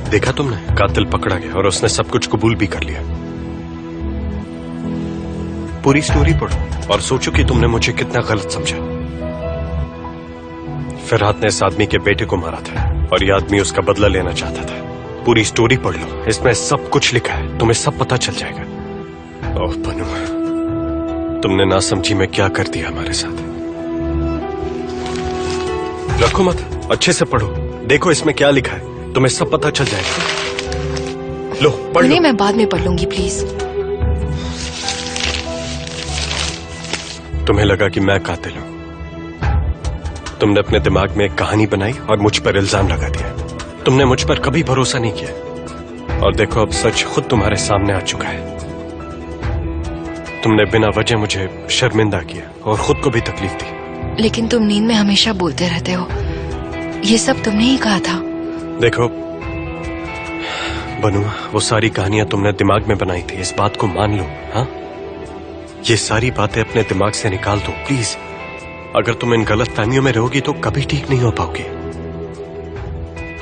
देखा तुमने, कातिल पकड़ा गया और उसने सब कुछ कबूल भी कर लिया। पूरी स्टोरी पढ़ो और सोचो कि तुमने मुझे कितना गलत समझा। फरहाद ने इस आदमी के बेटे को मारा था और ये आदमी उसका बदला लेना चाहता था। पूरी स्टोरी पढ़ लो, इसमें सब कुछ लिखा है, तुम्हें सब पता चल जाएगा। ओह बनू, तुमने ना समझी में क्या कर दिया हमारे साथ। रखो मत, अच्छे से पढ़ो, देखो इसमें क्या लिखा है, तुम्हें सब पता चल जाएगा। लो पढ़ लो। मैं बाद में पढ़ लूंगी प्लीज। तुम्हें लगा कि मैं कातिल हूं। तुमने अपने दिमाग में एक कहानी बनाई और मुझ पर इल्जाम लगा दिया। तुमने मुझ पर कभी भरोसा नहीं किया और देखो अब सच खुद तुम्हारे सामने आ चुका है। तुमने बिना वजह मुझे शर्मिंदा किया और खुद को भी तकलीफ दी। लेकिन तुम नींद में हमेशा बोलते रहते हो, ये सब तुमने ही कहा था। देखो बनू, वो सारी कहानियां तुमने दिमाग में बनाई थी, इस बात को मान लो। हाँ, ये सारी बातें अपने दिमाग से निकाल दो प्लीज। अगर तुम इन गलत फहमियों में रहोगी तो कभी ठीक नहीं हो पाओगे।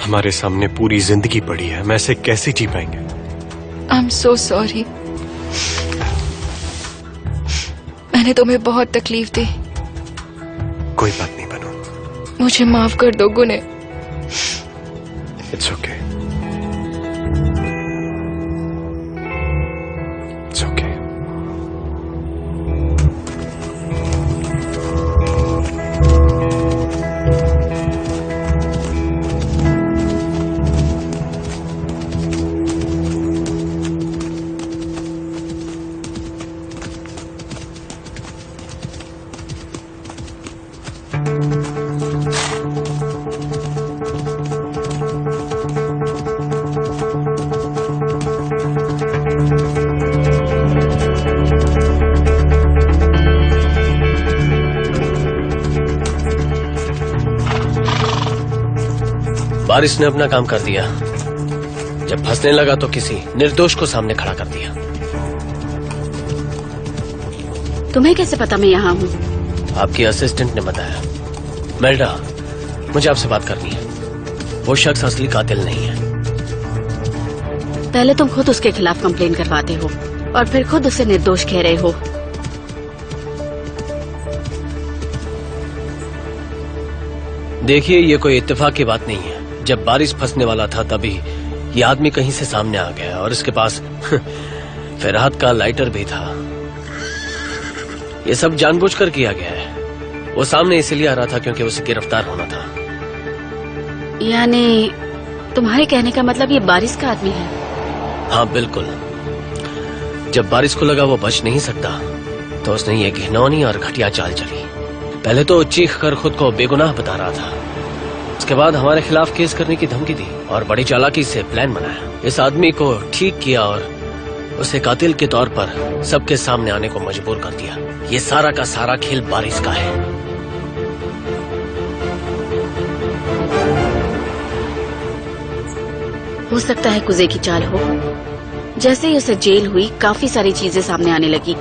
हमारे सामने पूरी जिंदगी पड़ी है, हम ऐसे कैसे जी पाएंगे? आई एम सो सॉरी, मैंने तुम्हें बहुत तकलीफ दी। कोई बात नहीं बनू, मुझे माफ कर दो गुने। It's okay, it's okay. बारिश ने अपना काम कर दिया। जब फंसने लगा तो किसी निर्दोष को सामने खड़ा कर दिया। तुम्हें कैसे पता मैं यहाँ हूँ? आपकी असिस्टेंट ने बताया। मेल्डा, मुझे आपसे बात करनी है। वो शख्स असली कातिल नहीं है। पहले तुम खुद उसके खिलाफ कंप्लेन करवाते हो और फिर खुद उसे निर्दोष कह रहे हो। देखिए, ये कोई इत्तेफाक की बात नहीं है। जब बारिश फंसने वाला था तभी ये आदमी कहीं से सामने आ गया और इसके पास फरहाद का लाइटर भी था। ये सब जानबूझकर किया गया है। वो सामने इसलिए आ रहा था क्योंकि उसे गिरफ्तार होना था। यानी तुम्हारे कहने का मतलब ये बारिश का आदमी है? हाँ बिल्कुल। जब बारिश को लगा वो बच नहीं सकता तो उसने ये घिनौनी और घटिया चाल चली। पहले तो चीख कर खुद को बेगुनाह बता रहा था, उसके बाद हमारे खिलाफ केस करने की धमकी दी और बड़ी चालाकी से प्लान बनाया। इस आदमी को ठीक किया और उसे कातिल के तौर पर सबके सामने आने को मजबूर कर दिया। ये सारा का सारा खेल बारिश का है। हो सकता है कुजे की चाल हो। जैसे ही उसे जेल हुई काफी सारी चीजें सामने आने लगी।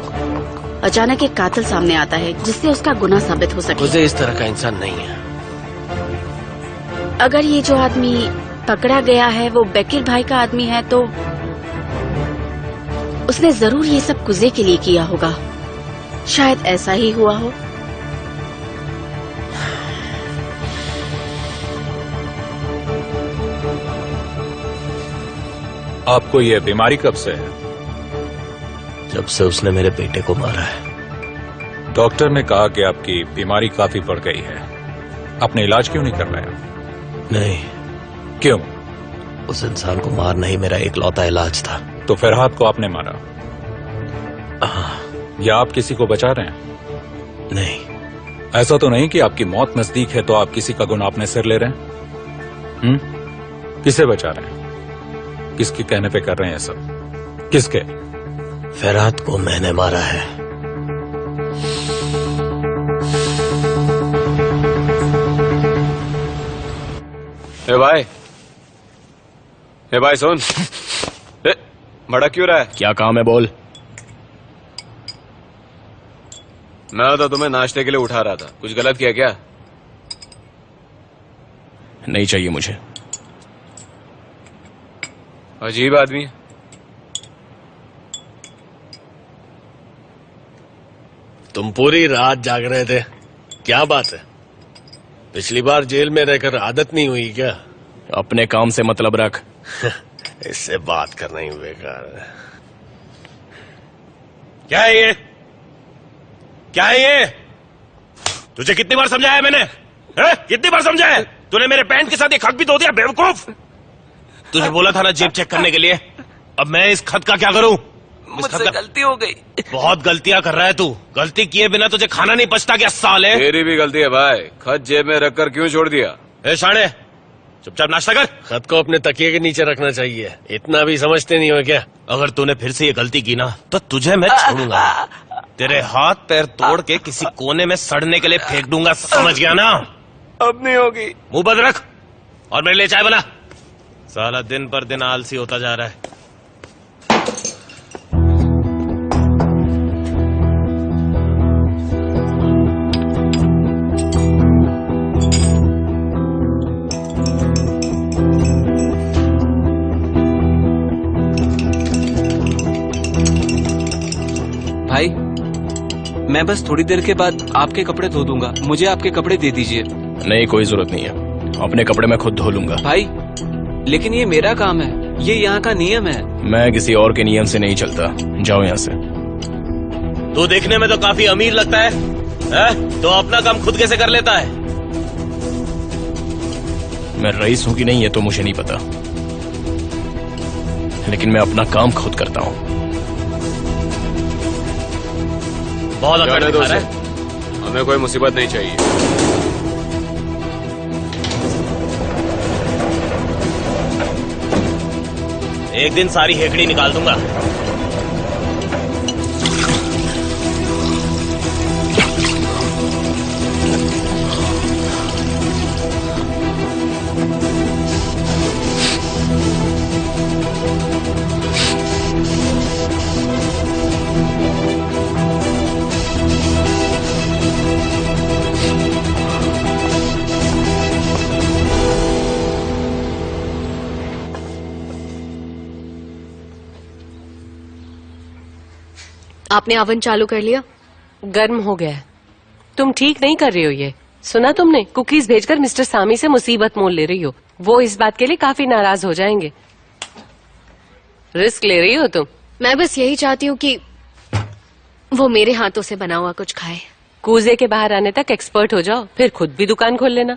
अचानक एक कातिल सामने आता है जिससे उसका गुनाह साबित हो सके। कुजे इस तरह का इंसान नहीं है। अगर ये जो आदमी पकड़ा गया है वो बेकिर भाई का आदमी है तो उसने जरूर ये सब कुजे के लिए किया होगा। शायद ऐसा ही हुआ हो। आपको ये बीमारी कब से है? जब से उसने मेरे बेटे को मारा है। डॉक्टर ने कहा कि आपकी बीमारी काफी बढ़ गई है। अपने इलाज क्यों नहीं कर रहे हैं? नहीं। क्यों? उस इंसान को मारना ही मेरा इकलौता इलाज था। तो फरहाद को आपने मारा? या आप किसी को बचा रहे हैं? नहीं। ऐसा तो नहीं कि आपकी मौत नजदीक है तो आप किसी का गुनाह अपने सिर ले रहे हैं? किसे बचा रहे हैं? किसके कहने पे कर रहे हैं सब? किसके? फरहाद को मैंने मारा है। ए भाई सुन। भड़क क्यों रहा है? क्या काम है बोल। मैं तो तुम्हें नाश्ते के लिए उठा रहा था, कुछ गलत किया क्या? नहीं चाहिए मुझे। अजीब आदमी है। तुम पूरी रात जाग रहे थे, क्या बात है? पिछली बार जेल में रहकर आदत नहीं हुई क्या? अपने काम से मतलब रख। इससे बात करना ही बेकार है। क्या है ये? क्या है ये? तुझे कितनी बार समझाया मैंने? कितनी बार समझाया? तूने मेरे पैंट के साथ ये खत भी धो दिया, बेवकूफ। तुझे बोला था ना जेब चेक करने के लिए। अब मैं इस खत का क्या करूं? मुझसे गलती हो गई। बहुत गलतियां कर रहा है तू। गलती किए बिना तुझे खाना नहीं पचता क्या साले? तेरी भी गलती है भाई, खत जेब में रखकर क्यों छोड़ दिया? ए शाणे, चुपचाप नाश्ता कर। खत को अपने तकिए के नीचे रखना चाहिए। इतना भी समझते नहीं हो क्या? अगर तूने फिर से ये गलती की ना तो तुझे मैं छोड़ूंगा। तेरे हाथ पैर तोड़ के किसी कोने में सड़ने के लिए फेंक दूंगा, समझ गया ना? अब नहीं होगी। मुंह बंद रख और मेरे लिए चाय बना। साला दिन पर दिन आलसी होता जा रहा है। भाई मैं बस थोड़ी देर के बाद आपके कपड़े धो दूंगा, मुझे आपके कपड़े दे दीजिए। नहीं, कोई जरूरत नहीं है, अपने कपड़े मैं खुद धो लूंगा। भाई लेकिन ये मेरा काम है, ये यहाँ का नियम है। मैं किसी और के नियम से नहीं चलता, जाओ यहाँ से। तू देखने में तो काफी अमीर लगता है? तो अपना काम खुद कैसे कर लेता है? मैं रईस हूं कि नहीं ये तो मुझे नहीं पता, लेकिन मैं अपना काम खुद करता हूँ। बहुत अकड़ जाने दो दिखा रहा उसे। है। हमें कोई मुसीबत नहीं चाहिए। एक दिन सारी हेकड़ी निकाल दूंगा। आपने ओवन चालू कर लिया? गर्म हो गया है। तुम ठीक नहीं कर रही हो ये। सुना तुमने? कुकीज भेजकर मिस्टर सामी से मुसीबत मोल ले रही हो। वो इस बात के लिए काफी नाराज हो जाएंगे। रिस्क ले रही हो तुम। मैं बस यही चाहती हूँ कि वो मेरे हाथों से बना हुआ कुछ खाए। कूजे के बाहर आने तक एक्सपर्ट हो जाओ, फिर खुद भी दुकान खोल लेना।